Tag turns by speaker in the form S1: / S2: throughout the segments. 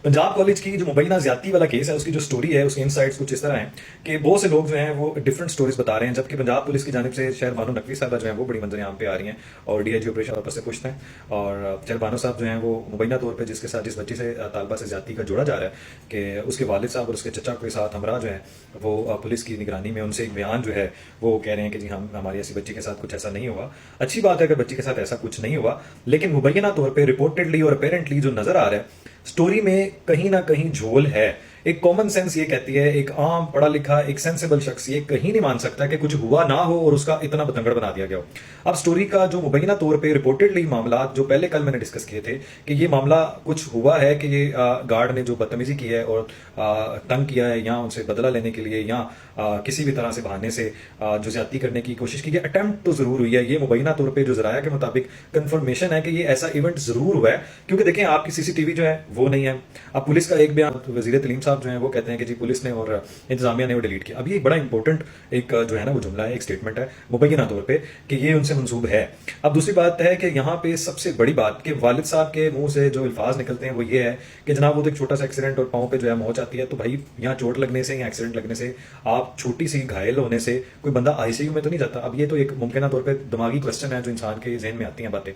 S1: Punjab college की जो मुबैना ज्यादती वाला केस है, उसकी जो स्टोरी है, उसके इनसाइट्स कुछ इस तरह हैं कि बहुत से लोग जो हैं वो डिफरेंट स्टोरीज बता रहे हैं, जबकि पंजाब पुलिस की जानिब से शहर बानो नकवी साहब जो है वो बड़ी मंजर यहाँ पे आ रही हैं और डीआईजी ऑपरेशन वापस से पूछते हैं। और शहर बानो साहब जो हैं वो मुबैना तौर पर जिसके साथ जिस बच्ची से तालबा से ज्यादती का जोड़ा जा रहा है कि उसके वालिद साहब और उसके चचा के साथ हमरा जो है वो पुलिस की निगरानी में उनसे एक बयान जो है वो कह रहे हैं कि जी हम हमारी ऐसी बच्ची के साथ कुछ ऐसा नहीं हुआ। अच्छी बात है अगर बच्ची के साथ ऐसा कुछ नहीं हुआ, लेकिन मुबैना तौर पर रिपोर्टेडली और अपेरेंटली जो नजर आ रहा है स्टोरी में कहीं ना कहीं झोल है। एक कॉमन सेंस ये कहती है, एक आम पढ़ा लिखा एक सेंसिबल शख्स ये कहीं नहीं मान सकता कि कुछ हुआ ना हो और उसका इतना बतंगड़ बना दिया गया हो। अब स्टोरी का जो मुबैना तौर पे रिपोर्टेडली मामला जो पहले कल मैंने डिस्कस किए थे कि ये मामला कुछ हुआ है कि ये गार्ड ने जो बदतमीजी की है और तंग किया है या उनसे बदला लेने के लिए या किसी भी तरह से बहाने से जो ज्यादती करने की कोशिश की है, अटेम्प्ट तो जरूर हुई है। ये मुबैना तौर पर जो जराया के मुताबिक कंफर्मेशन है कि ये ऐसा इवेंट जरूर हुआ है, क्योंकि देखें आपकी सीसीटीवी जो है वो नहीं है। अब पुलिस का एक बयान वजीर तलीम साहब जो है वो कहते हैं कि जी पुलिस ने और इंतजामिया ने वो डिलीट किया। अब ये एक बड़ा इंपॉर्टेंट एक जो है ना वो जुमला है, एक स्टेटमेंट है मुबैना तौर पे कि ये उनसे मंसूब है। अब दूसरी बात है कि यहाँ पे सबसे बड़ी बात कि वालिद साहब के मुंह से जो अल्फाज निकलते हैं वो ये है कि जनाब वो तो एक छोटा सा एक्सीडेंट और पाँव पे जो है मौत आती है, तो भाई यहाँ चोट लगने से या एक्सीडेंट लगने से आप छोटी सी घायल होने से कोई बंदा आईसीयू में तो नहीं जाता। अब ये तो एक मुमकिन तौर पर दिमागी क्वेश्चन है जो इंसान के जहन में आती हैं बातें।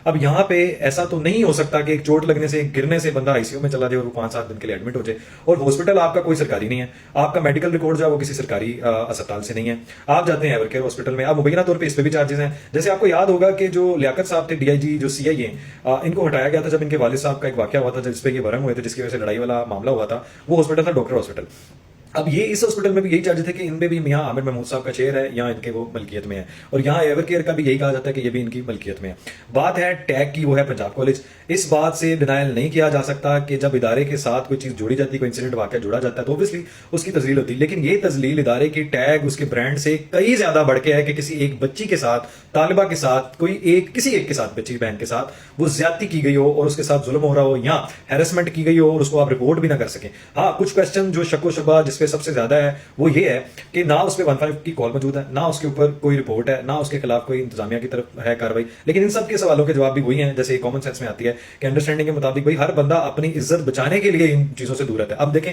S1: अब यहाँ पे ऐसा तो नहीं हो सकता कि एक चोट लगने से गिरने से बंदा आईसीयू में चला जाए और वो 5-7 दिन के लिए एडमिट हो जाए, और हॉस्पिटल आपका कोई सरकारी नहीं है, आपका मेडिकल रिकॉर्ड जो है वो किसी सरकारी अस्पताल से नहीं है, आप जाते हैं एवरकेयर हॉस्पिटल में। अब मुबैना तौर पे इस पे भी चार्जेस हैं। जैसे आपको याद होगा कि जो लियाकत साहब थे डीआईजी जो सीआईए, इनको हटाया गया था जब इनके वालिद साहब का एक वाकया हुआ था जिसपे ये भरम हुए थे, जिसकी वजह से लड़ाई वाला मामला हुआ था। वो हॉस्पिटल था डॉक्टर हॉस्पिटल। अब ये इस हॉस्पिटल में भी यही चार्ज थे कि इनमें भी मियां आमिर महमूद साहब का शेयर है या इनके वो मलकियत में है, और यहाँ एवरकेयर का भी यही कहा जाता है कि ये भी इनकी मलकियत में है। बात है टैग की, वो है पंजाब कॉलेज। इस बात से डिनायल नहीं किया जा सकता कि जब इदारे के साथ कोई चीज जोड़ी जाती है, कोई इंसिडेंट वाकया जोड़ा जाता है तो ऑब्वियसली उसकी तजलील होती है, लेकिन ये तजलील इदारे की टैग उसके ब्रांड से कई ज्यादा बढ़ के है कि किसी एक बच्ची के साथ, तालिबा के साथ, कोई एक किसी एक के साथ, बच्ची बहन के साथ वो ज्यादती की गई हो और उसके साथ जुल्म हो रहा हो या हैरेसमेंट की गई हो और उसको आप रिपोर्ट भी ना कर सके। हाँ, कुछ क्वेश्चन जो शक व शुबा जिसपे सबसे ज्यादा है वो ये है कि ना उस पर 15 की कॉल मौजूद है, ना उसके ऊपर कोई रिपोर्ट है, ना उसके खिलाफ कोई इंतजामिया की तरफ है कार्रवाई। लेकिन इन सब के सवालों के जवाब भी वही हैं जैसे कॉमन सेंस में आती है कि अंडरस्टैंडिंग के मुताबिक भाई हर बंदा अपनी इज्जत बचाने के लिए इन चीजों से दूर रहता है। अब देखें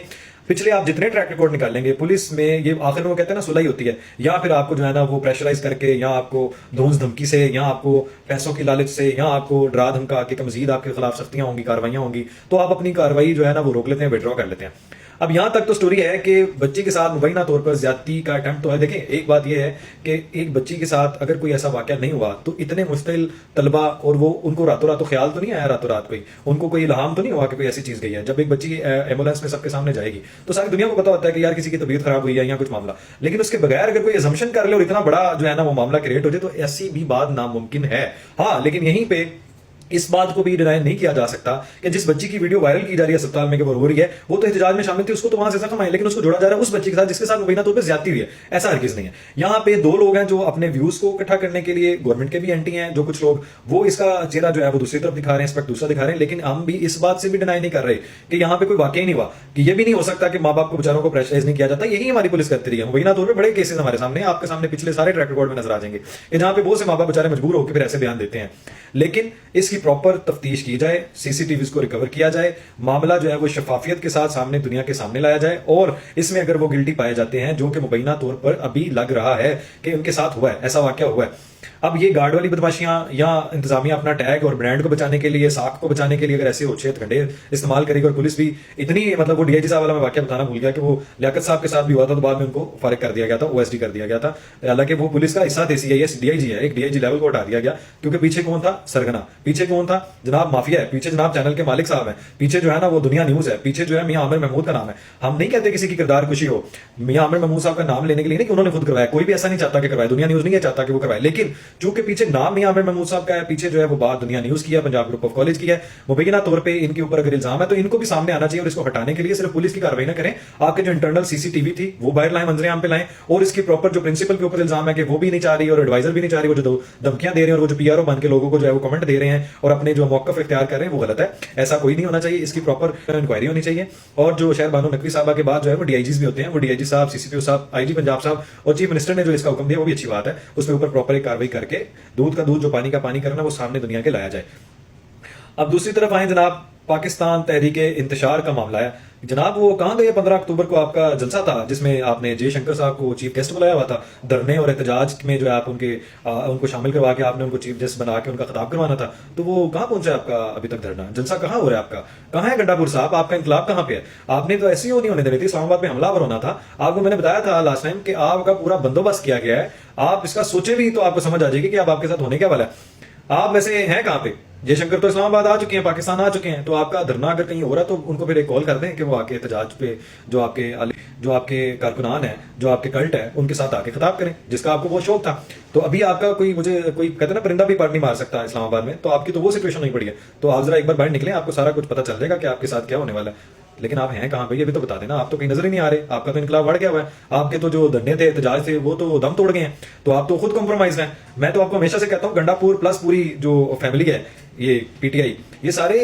S1: पिछले आप जितने ट्रैक रिकॉर्ड निकाल लेंगे पुलिस में, ये आखिर में वो कहते हैं ना सुलह होती है, या फिर आपको जो है ना वो प्रेशराइज करके या आपको धोस धमकी से या आपको पैसों की लालच से या आपको डरा धमका के मजीद आपके खिलाफ सख्तियां होंगी, कार्रवाइयां होंगी, तो आप अपनी कार्रवाई जो है ना वो रोक लेते हैं, विड्रॉ कर लेते हैं। अब यहां तक तो स्टोरी है कि बच्ची के साथ मुबैना तौर पर ज्यादती का अटेम्प्ट तो है। देखें एक बात यह है कि एक बच्ची के साथ अगर कोई ऐसा वाकया नहीं हुआ तो इतने मुश्तिल तलबा और वो उनको रातों रातों ख्याल तो नहीं आया, रातों रात कोई उनको कोई इल्हाम तो नहीं हुआ कि कोई ऐसी चीज गई है। जब एक बच्ची एम्बुलेंस में सबके सामने जाएगी तो सारी दुनिया को पता होता है कि यार किसी की तबीयत खराब हुई है या कुछ मामला, लेकिन उसके बगैर अगर कोई असम्पशन कर ले और इतना बड़ा जो है ना वो मामला क्रिएट हो जाए तो ऐसी भी बात नामुमकिन है। हाँ, लेकिन यहीं पे इस बात को भी डिनाई नहीं किया जा सकता कि जिस बच्ची की वीडियो वायरल की जा रही है अस्पताल में कि वो रो रही है, वो तो एहतजाज में शामिल थी, उसको तो वहां से जख्म आए, लेकिन उसको जोड़ा जा रहा है उस बच्ची के साथ जिसके साथ मुबैना तौर पर ज्यादती हुई है। ऐसा हरगिज नहीं है। यहाँ पे दो लोग हैं जो अपने व्यूज को इकट्ठा करने के लिए गवर्नमेंट के भी एंटी हैं, जो कुछ लोग वो इसका चेहरा जो है वो दूसरी तरफ दिखा रहे हैं, इस पर दूसरा दिखा रहे हैं, लेकिन हम भी इस बात से भी डिनाई नहीं कर रहे कि यहाँ पे कोई वाकई नहीं हुआ, कि ये भी नहीं हो सकता कि माँ बाप को बेचारों को प्रेशराइज नहीं किया जाता। यही हमारी पुलिस करती रही है। मुबैना तौर पर बड़े केसेस हमारे सामने, आपके सामने पिछले सारे ट्रैक रिकॉर्ड में नजर आ जाएंगे जहां पे बहुत से माँ बाप बेचारे मजबूर होकर फिर ऐसे बयान देते हैं। लेकिन इसकी प्रॉपर तफ्तीश की जाए, सीसीटीवी को रिकवर किया जाए, मामला जो है वो शफाफियत के साथ सामने दुनिया के सामने लाया जाए, और इसमें अगर वो गिल्टी पाए जाते हैं जो कि मुबैना तौर पर अभी लग रहा है कि उनके साथ हुआ है, ऐसा वाकया हुआ है। अब ये गार्ड वाली बदमाशियां या इंतजामिया अपना टैग और ब्रांड को बचाने के लिए, साख को बचाने के लिए अगर ऐसे उच्छेद घंटे इस्तेमाल करेगी, और पुलिस भी इतनी मतलब वो डीआईजी साहब वाला मैं वाकया बताना भूल गया कि वो लियाकत साहब के साथ भी हुआ था तो बाद में उनको फारिग कर दिया गया था, ओएसडी कर दिया गया था। हालांकि वो पुलिस का हिस्सा थे, सीआईएस डीआईजी है, एक डीआईजी लेवल को हटा दिया गया क्योंकि पीछे कौन था? सरगना। पीछे कौन था? जनाब माफिया है। पीछे जनाब चैनल के मालिक साहब है। पीछे जो है ना वो दुनिया न्यूज है। पीछे जो है मियां आमिर महमूद का नाम है। हम नहीं कहते किसी की किरदार खुशी हो, मियां आमिर महमूद साहब का नाम लेने के लिए नहीं कि उन्होंने खुद करवाया, कोई भी ऐसा नहीं चाहता कि करवाए, दुनिया न्यूज नहीं है चाहता कि वो करवाए, लेकिन चूंकि पीछे नाम मियां आमिर महमूद साहब का है, पीछे जो है वो बात दुनिया न्यूज की है, पंजाब ग्रुप ऑफ कॉलेज की है, मुबैना तौर पे इनके ऊपर अगर इल्जाम है तो इनको भी सामने आना चाहिए, और इसको हटाने के लिए सिर्फ पुलिस की कार्रवाई ना करें, आपके जो इंटरनल सीसीटीवी थी वो बाहर लाएं, मंजरे आम पे लाएं, और इसकी प्रॉपर जो प्रिंसिपल के ऊपर इल्जाम है कि वो भी नहीं चाह रही और एडवाइजर भी नहीं चाह रही, वो जो धमकियां दे रहे हैं और वो जो पीआरओ बन के लोगों को जो है वो कमेंट दे रहे हैं और अपने जो मौकफ इख्तियार कर रहे हैं वो गलत है। ऐसा कोई नहीं होना चाहिए, इसकी प्रॉपर इंक्वायरी होनी चाहिए। और जो शहर बानो नकवी साहबा के बाद जो है वो डीआईजीज भी होते हैं, वो डीआईजी साहब, सीसीपीओ साहब, आईजी पंजाब साहब और चीफ मिनिस्टर ने जो इसका हुक्म दिया वो भी अच्छी बात है, उसके ऊपर प्रॉपर एक कार्रवाई करके दूध का दूध जो पानी का पानी करना वो सामने दुनिया के लाया जाए। अब दूसरी तरफ आए जनाब, पाकिस्तान तहरीक इंतशार का मामला है जनाब। वो कहाँ गए? 15 अक्टूबर को आपका जलसा था जिसमें आपने जयशंकर साहब को चीफ गेस्ट बुलाया हुआ था। धरने और एहतजाज में जो है आप उनको शामिल करवा के आपने उनको चीफ गेस्ट बना के उनका खिताब करवाना था। तो वो कहाँ पहुंचा है आपका अभी तक धरना? जलसा कहाँ हो रहा है आपका? कहाँ है गंडापुर साहब? आपका इंकलाब कहाँ पे है? आपने तो ऐसी नहीं होने देनी थी, इस्लामाबाद में हमलावर होना था। आपको मैंने बताया था लास्ट टाइम कि आपका पूरा बंदोबस्त किया गया है। आप इसका सोचे भी तो आपको समझ आ जाएगी कि अब आपके साथ होने क्या वाला है। आप वैसे हैं कहाँ पे? जयशंकर तो इस्लामाबाद आ चुके हैं, पाकिस्तान आ चुके हैं। तो आपका धरना अगर कहीं हो रहा है तो उनको फिर एक कॉल कर दें कि वो आके एहतजाज पे जो आपके कारकुनान है, जो आपके कल्ट है, उनके साथ आके खिताब करें, जिसका आपको बहुत शौक था। तो अभी आपका कोई कहते हैं ना परिंदा भी पर नहीं मार सकता इस्लामाबाद में, तो आपकी तो वो सिचुएशन नहीं पड़ी है। तो आप जरा एक बार बाहर निकले, आपको सारा कुछ पता चल जाएगा कि आपके साथ क्या होने वाला है। लेकिन आप हैं कहाँ भाई? अभी तो बता देना। आप तो कहीं नजर ही नहीं आ रहे। आपका तो इनकलाब बढ़ गया हुआ है। आपके तो जो धरने थे, एहतजाज थे, वो तो दम तोड़ गए हैं। तो आप तो खुद कॉम्प्रोमाइज हैं। मैं तो आपको हमेशा से कहता हूँ गंडापुर प्लस पूरी जो फैमिली है, ये पीटीआई, ये सारे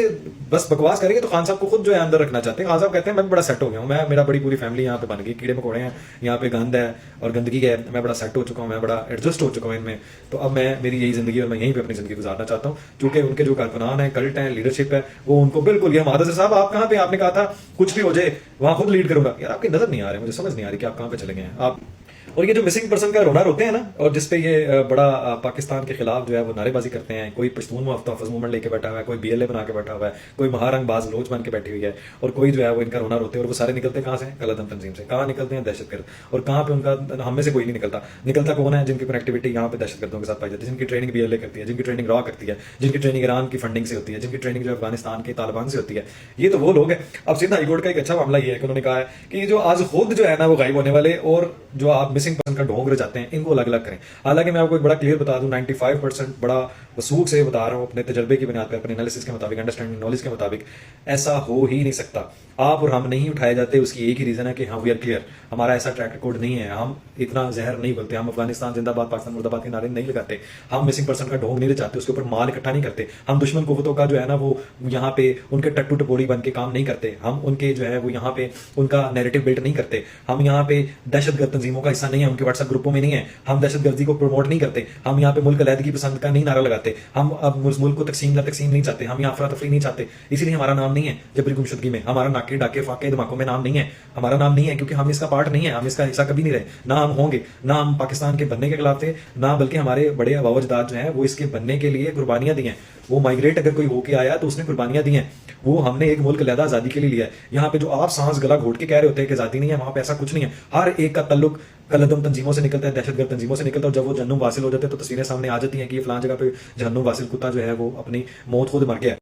S1: बस बकवास करेंगे तो खान साहब को खुद जो है अंदर रखना चाहते हैं। खान साहब कहते हैं मैं बड़ा सेट हो गया हूँ, मेरा बड़ी पूरी फैमिली यहाँ पे बन गई, कीड़े मकोड़े हैं यहाँ पे, गंद है और गंदगी है, मैं बड़ा सेट हो चुका हूँ, मैं बड़ा एडजस्ट हो चुका हूँ इनमें। तो अब मेरी यही जिंदगी और मैं यहीं पे अपनी जिंदगी गुजारना चाहता हूँ। क्योंकि उनके जो कारकुनान है, कल्ट है, लीडरशिप है, वो उनको बिल्कुल ये मादर साहब आप कहाँ पे? आपने कहा था कुछ भी हो जाए वहां खुद लीड करूंगा। यार आपकी नजर नहीं आ रही, मुझे समझ नहीं आ रही कि आप कहाँ पे चले गए हैं आप। और ये जो मिसिंग पर्सन का रोना रोते हैं ना, और जिसपे ये बड़ा पाकिस्तान के खिलाफ जो है वो नारेबाजी करते हैं, कोई पश्तून मुहफ़्फ़ज़ मूवमेंट लेके बैठा हुआ है, कोई बीएलए बना के बैठा हुआ है, कोई महारंगबाज लोच बन के बैठी हुई है, और कोई जो है वो इनका रोना रोते हैं। और वो सारे निकलते हैं कहाँ से? कलअदम तंजीम से। कहाँ निकलते हैं? दहशतगर्द। और कहाँ पे उनका, हम में से कोई नहीं निकलता कौन है? जिनकी कनेक्टिविटी यहाँ पे दहशतगर्दों के साथ पाई जाती है, जिनकी ट्रेनिंग बीएलए करती है, जिनकी ट्रेनिंग रॉ करती है, जिनकी ट्रेनिंग ईरान की फंडिंग से होती है, जिनकी ट्रेनिंग जो अफगानिस्तान के तालिबान से होती है। ये तो वो लोग हैं। अब सिंध हाईकोर्ट का एक अच्छा मामला ये है कि उन्होंने कहा है कि जो आज खुद जो है ना वो गायब होने वाले और जो आप मिसिंग पर्सन का ढोंग जाते हैं, इनको अलग अलग करें। हालांकि मैं आपको एक बड़ा क्लियर बता दूं, 95% बड़ा वसूख से बता रहा हूं, अपने तजर्बे की बुनियाद पर, अपने एनालिसिस के मुताबिक, अंडरस्टैंडिंग नॉलेज के मुताबिक, ऐसा हो ही नहीं सकता। आप और हम नहीं उठाए जाते, उसकी एक ही रीजन है कि हाँ वी आर क्लियर, हमारा ऐसा ट्रैक रिकॉर्ड नहीं है, हम इतना जहर नहीं बोलते, हम अफगानिस्तान जिंदाबाद, पाकिस्तान मुर्दाबाद के नारे नहीं लगाते, हम मिसिंग पर्सन का ढोंग नहीं रचाते, उसके ऊपर माल इकट्ठा नहीं करते, हम दुश्मन कुव्वतों का जो है ना वो यहाँ पे उनके टट्टू टपोरी बन के काम नहीं करते, हम उनके जो है वो यहाँ पे उनका नैरेटिव बिल्ड नहीं करते, हम यहाँ पे दहशतगर्द तंजीमों का हिस्सा नहीं है, उनके व्हाट्सएप ग्रुपों में नहीं है, हम दहशतगर्दी को प्रमोट नहीं करते, हम यहाँ पे मुल्क अलहदगी पसंद का नहीं नारा लगाते, हम अब मुल्क को तकसीम नहीं चाहते, हम यहाँ अफरा तफरी नहीं चाहते। इसीलिए हमारा नाम नहीं है जबरी गुमशुदगी में, हमारा नाके डाके फाके धमाकों में नाम नहीं है, हमारा नाम नहीं है क्योंकि हम इसका पार्ट नहीं है, हम इसका हिस्सा कभी नहीं रहे, ना हम होंगे, ना हम पाकिस्तान के बनने के खिलाफ थे, ना बल्कि हमारे बड़े अबावजदाद जो है वो इसके बनने के लिए कुर्बानियां दी हैं। वो माइग्रेट अगर कोई होके आया तो उसने कुर्बानियां दी हैं। वो हमने एक मुल्क अलहदा आजादी के लिए लिया है। यहाँ पे जो आप सांस गला घोट के कह रहे होते हैं कि आजादी नहीं है, वहां पे ऐसा कुछ नहीं है। हर एक का तल्लुक कलदम तंजीमों से निकलता है, दहशतगर्द तंजीमों से निकलता है। और जब वो जहन्नुम वासिल हो जाते हैं तो तस्वीरें सामने आ जाती हैं कि ये फलां जगह पे जहन्नुम वासिल कुत्ता जो है वो अपनी मौत खुद मर गया है।